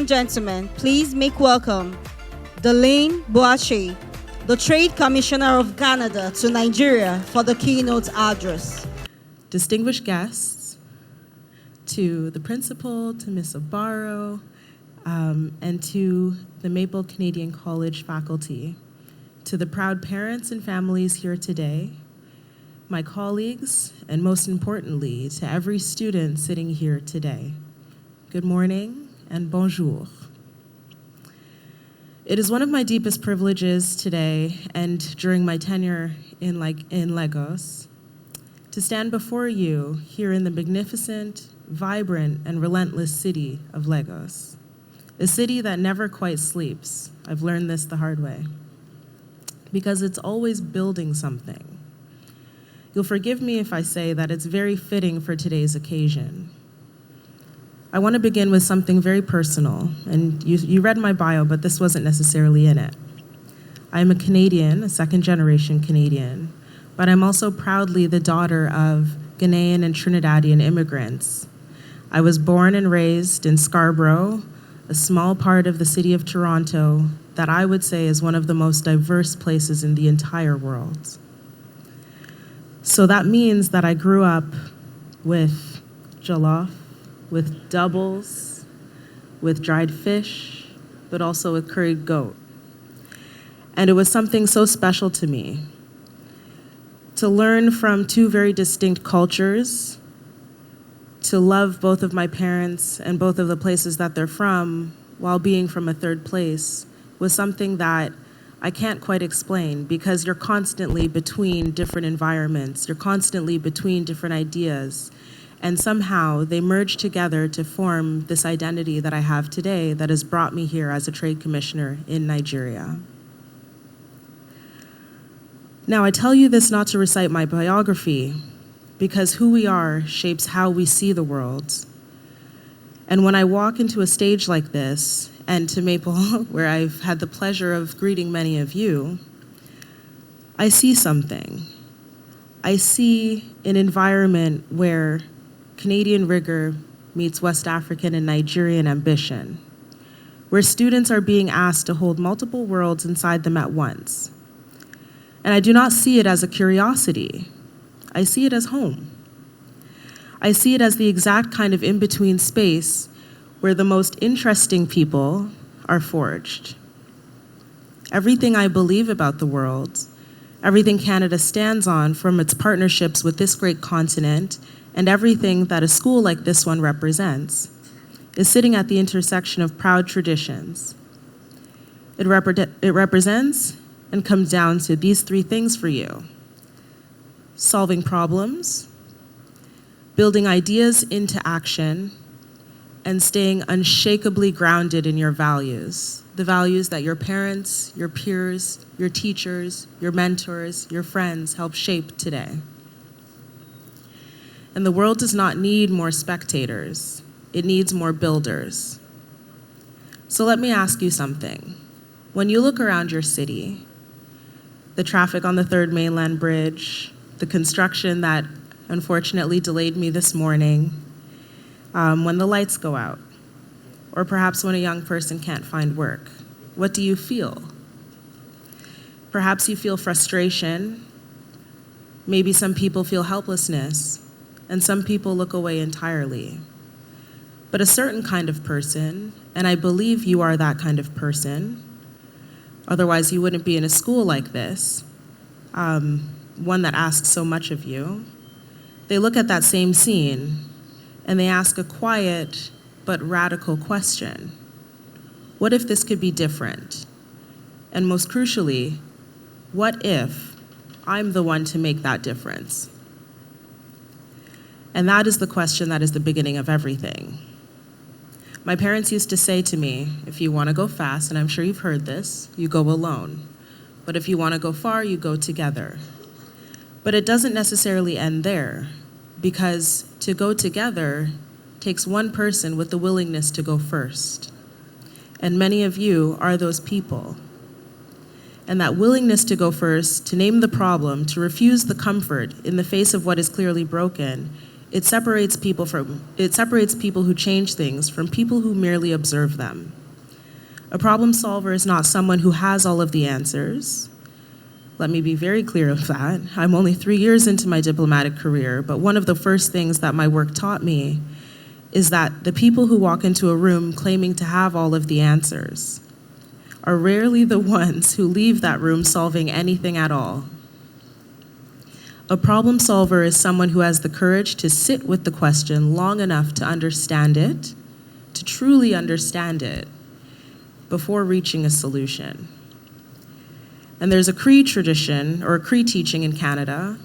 and gentlemen, please make welcome Delaney Boakye, the Trade Commissioner of Canada to Nigeria, for the keynote address. Distinguished guests, to the principal, to Ms. Obaro, and to the Maple Canadian College faculty, to the proud parents and families here today, my colleagues, and most importantly, to every student sitting here today. Good morning and bonjour. It is one of my deepest privileges today and during my tenure in Lagos to stand before you here in the magnificent, vibrant, and relentless city of Lagos, a city that never quite sleeps. I've learned this the hard way, because it's always building something. You'll forgive me if I say that it's very fitting for today's occasion. I want to begin with something very personal, and you read my bio, but this wasn't necessarily in it. I'm a Canadian, a second-generation Canadian, but I'm also proudly the daughter of Ghanaian and Trinidadian immigrants. I was born and raised in Scarborough, a small part of the city of Toronto that I would say is one of the most diverse places in the entire world. So that means that I grew up with jollof, with doubles, with dried fish, but also with curried goat. And it was something so special to me to learn from two very distinct cultures, to love both of my parents and both of the places that they're from while being from a third place was something that I can't quite explain, because you're constantly between different environments, you're constantly between different ideas, and somehow they merge together to form this identity that I have today that has brought me here as a trade commissioner in Nigeria. Now, I tell you this not to recite my biography, because who we are shapes how we see the world. And when I walk into a stage like this, and to Maple, where I've had the pleasure of greeting many of you, I see something. I see an environment where Canadian rigor meets West African and Nigerian ambition, where students are being asked to hold multiple worlds inside them at once. And I do not see it as a curiosity. I see it as home. I see it as the exact kind of in-between space where the most interesting people are forged. Everything I believe about the world, everything Canada stands on from its partnerships with this great continent, and everything that a school like this one represents, is sitting at the intersection of proud traditions. It represents and comes down to these three things for you: solving problems, building ideas into action, and staying unshakably grounded in your values, the values that your parents, your peers, your teachers, your mentors, your friends help shape today. And the world does not need more spectators, it needs more builders. So let me ask you something. When you look around your city, the traffic on the Third Mainland Bridge, the construction that unfortunately delayed me this morning, when the lights go out, or perhaps when a young person can't find work, what do you feel? Perhaps you feel frustration. Maybe some people feel helplessness, and some people look away entirely. But a certain kind of person, and I believe you are that kind of person, otherwise you wouldn't be in a school like this, one that asks so much of you, they look at that same scene and they ask a quiet but radical question. What if this could be different? And most crucially, what if I'm the one to make that difference? And that is the question that is the beginning of everything. My parents used to say to me, if you want to go fast, and I'm sure you've heard this, you go alone. But if you want to go far, you go together. But it doesn't necessarily end there, because to go together takes one person with the willingness to go first. And many of you are those people. And that willingness to go first, to name the problem, to refuse the comfort in the face of what is clearly broken, It separates people who change things from people who merely observe them. A problem solver is not someone who has all of the answers. Let me be very clear of that. I'm only 3 years into my diplomatic career, but one of the first things that my work taught me is that the people who walk into a room claiming to have all of the answers are rarely the ones who leave that room solving anything at all. A problem solver is someone who has the courage to sit with the question long enough to understand it, to truly understand it, before reaching a solution. And there's a Cree tradition, or a Cree teaching in Canada,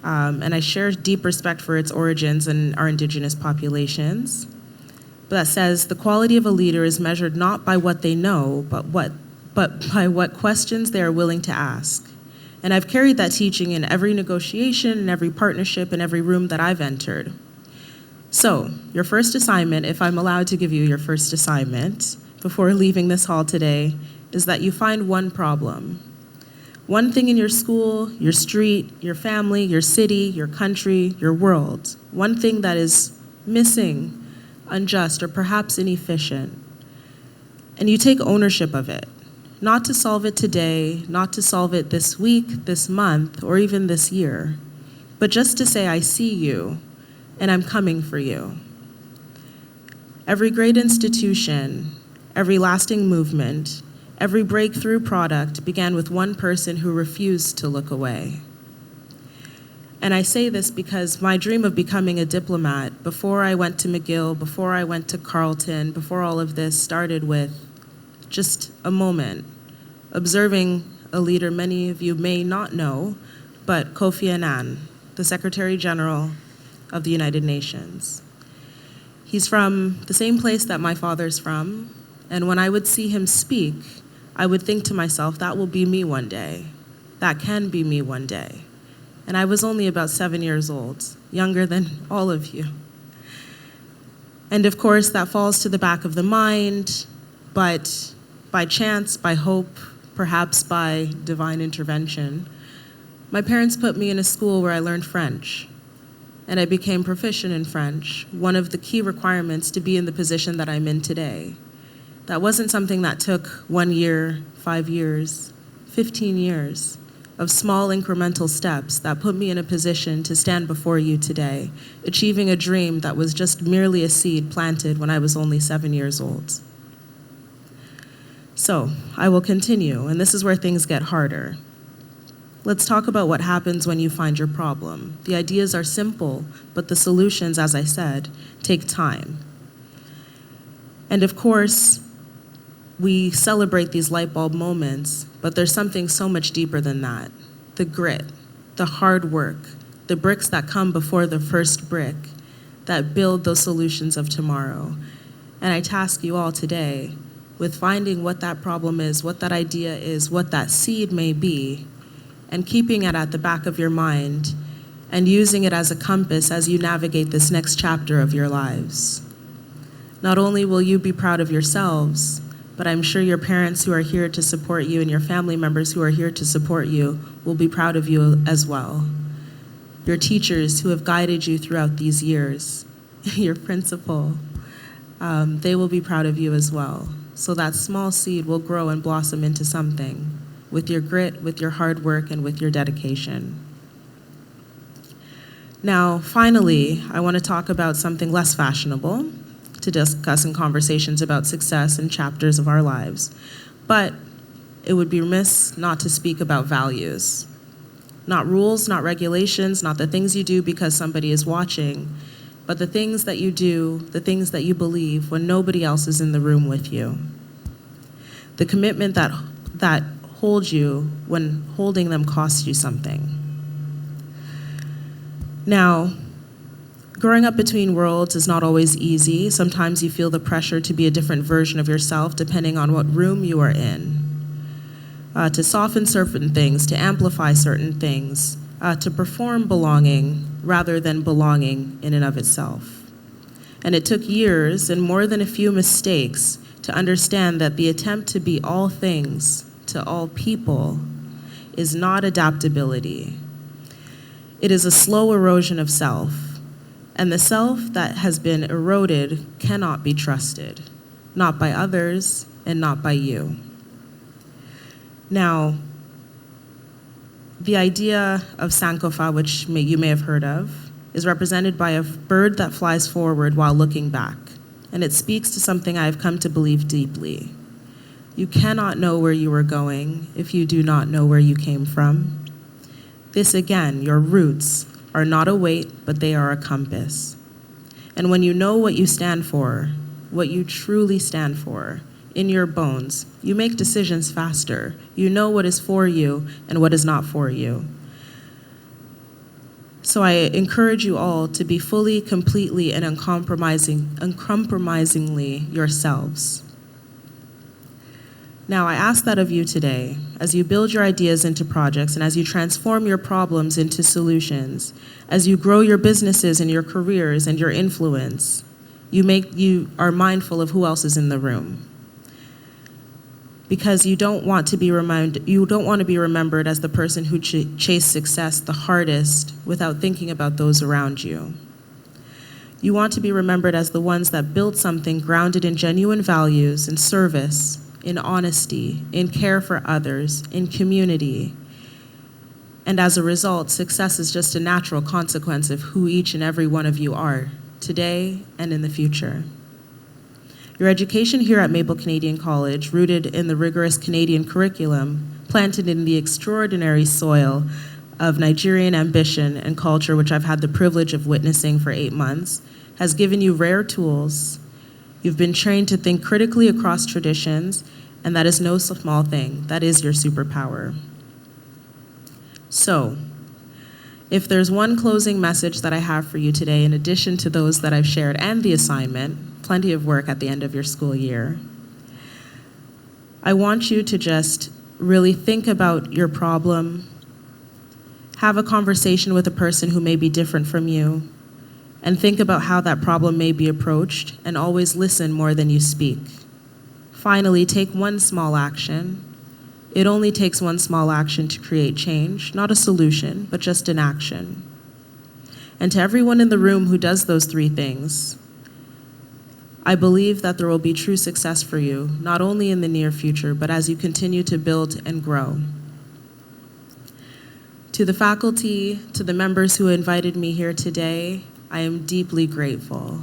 and I share deep respect for its origins and our Indigenous populations, that says the quality of a leader is measured not by what they know, but by what questions they are willing to ask. And I've carried that teaching in every negotiation, in every partnership, in every room that I've entered. So, your first assignment, if I'm allowed to give you your first assignment before leaving this hall today, is that you find one problem. One thing in your school, your street, your family, your city, your country, your world. One thing that is missing, unjust, or perhaps inefficient. And you take ownership of it. Not to solve it today, not to solve it this week, this month, or even this year, but just to say, I see you, and I'm coming for you. Every great institution, every lasting movement, every breakthrough product began with one person who refused to look away. And I say this because my dream of becoming a diplomat, before I went to McGill, before I went to Carleton, before all of this, started with just a moment, observing a leader many of you may not know, but Kofi Annan, the Secretary General of the United Nations. He's from the same place that my father's from, and when I would see him speak, I would think to myself, that will be me one day. That can be me one day. And I was only about 7 years old, younger than all of you. And of course, that falls to the back of the mind, but by chance, by hope, perhaps by divine intervention, my parents put me in a school where I learned French, and I became proficient in French, one of the key requirements to be in the position that I'm in today. That wasn't something that took 1 year, 5 years, 15 years of small incremental steps that put me in a position to stand before you today, achieving a dream that was just merely a seed planted when I was only 7 years old. So, I will continue, and this is where things get harder. Let's talk about what happens when you find your problem. The ideas are simple, but the solutions, as I said, take time. And of course, we celebrate these light bulb moments, but there's something so much deeper than that. The grit, the hard work, the bricks that come before the first brick that build those solutions of tomorrow. And I task you all today with finding what that problem is, what that idea is, what that seed may be, and keeping it at the back of your mind and using it as a compass as you navigate this next chapter of your lives. Not only will you be proud of yourselves, but I'm sure your parents who are here to support you and your family members who are here to support you will be proud of you as well. Your teachers who have guided you throughout these years, your principal, they will be proud of you as well. So that small seed will grow and blossom into something with your grit, with your hard work, and with your dedication. Now, finally, I want to talk about something less fashionable to discuss in conversations about success and chapters of our lives. But it would be remiss not to speak about values. Not rules, not regulations, not the things you do because somebody is watching, but the things that you do, the things that you believe when nobody else is in the room with you. The commitment that holds you when holding them costs you something. Now, growing up between worlds is not always easy. Sometimes you feel the pressure to be a different version of yourself depending on what room you are in. To soften certain things, to amplify certain things, to perform belonging rather than belonging in and of itself. And it took years and more than a few mistakes to understand that the attempt to be all things to all people is not adaptability. It is a slow erosion of self. And the self that has been eroded cannot be trusted, not by others and not by you. Now, the idea of Sankofa, which you may have heard of, is represented by a bird that flies forward while looking back. And it speaks to something I have come to believe deeply. You cannot know where you are going if you do not know where you came from. This again, your roots, are not a weight, but they are a compass. And when you know what you stand for, what you truly stand for, in your bones, you make decisions faster. You know what is for you and what is not for you. So I encourage you all to be fully, completely, and uncompromisingly yourselves. Now, I ask that of you today, as you build your ideas into projects and as you transform your problems into solutions, as you grow your businesses and your careers and your influence, you are mindful of who else is in the room. Because you don't want to be remembered as the person who chased success the hardest without thinking about those around you. You want to be remembered as the ones that built something grounded in genuine values and service, in honesty, in care for others, in community. And as a result, success is just a natural consequence of who each and every one of you are, today and in the future. Your education here at Maple Canadian College, rooted in the rigorous Canadian curriculum, planted in the extraordinary soil of Nigerian ambition and culture, which I've had the privilege of witnessing for 8 months, has given you rare tools. You've been trained to think critically across traditions, and that is no small thing. That is your superpower. So, if there's one closing message that I have for you today, in addition to those that I've shared and the assignment, plenty of work at the end of your school year, I want you to just really think about your problem, have a conversation with a person who may be different from you, and think about how that problem may be approached, and always listen more than you speak. Finally, take one small action. It only takes one small action to create change, not a solution, but just an action. And to everyone in the room who does those 3 things, I believe that there will be true success for you, not only in the near future, but as you continue to build and grow. To the faculty, to the members who invited me here today, I am deeply grateful.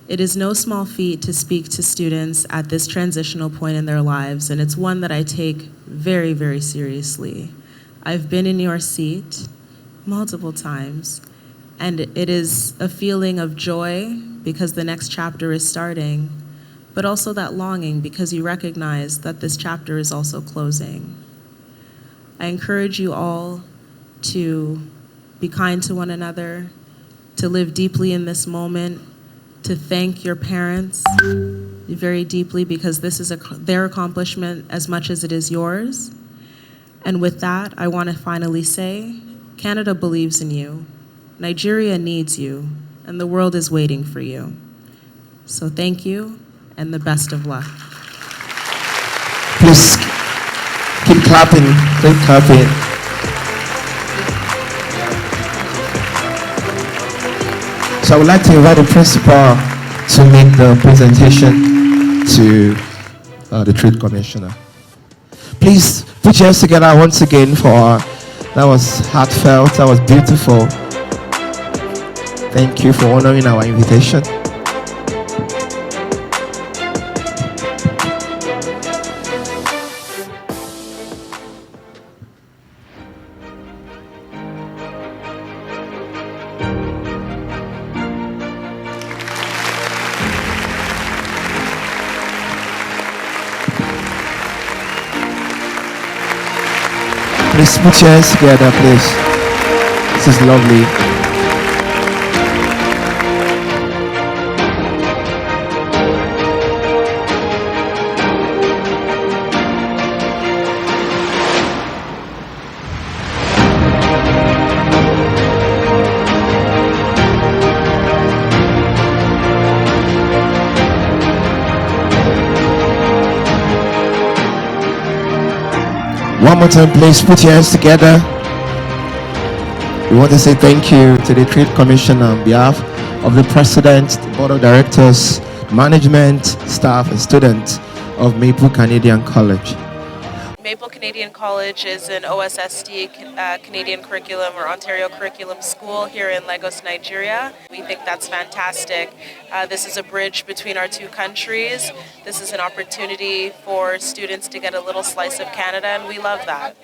It is no small feat to speak to students at this transitional point in their lives, and it's one that I take very, very seriously. I've been in your seat multiple times, and it is a feeling of joy because the next chapter is starting, but also that longing because you recognize that this chapter is also closing. I encourage you all to be kind to one another, to live deeply in this moment, to thank your parents very deeply because this is their accomplishment as much as it is yours. And with that, I want to finally say, Canada believes in you, Nigeria needs you, and the world is waiting for you. So thank you, and the best of luck. Please keep clapping, keep clapping. So I would like to invite the principal to make the presentation to the Trade Commissioner. Please put your hands together once again that was heartfelt, that was beautiful. Thank you for honoring our invitation. Please put your hands together, please. This is lovely. One more time, please put your hands together. We want to say thank you to the Trade Commission on behalf of the president, the board of directors, management, staff, and students of Maple Canadian College. Maple Canadian College is an OSSD Canadian curriculum or Ontario curriculum school here in Lagos, Nigeria. We think that's fantastic. This is a bridge between our two countries. This is an opportunity for students to get a little slice of Canada, and we love that.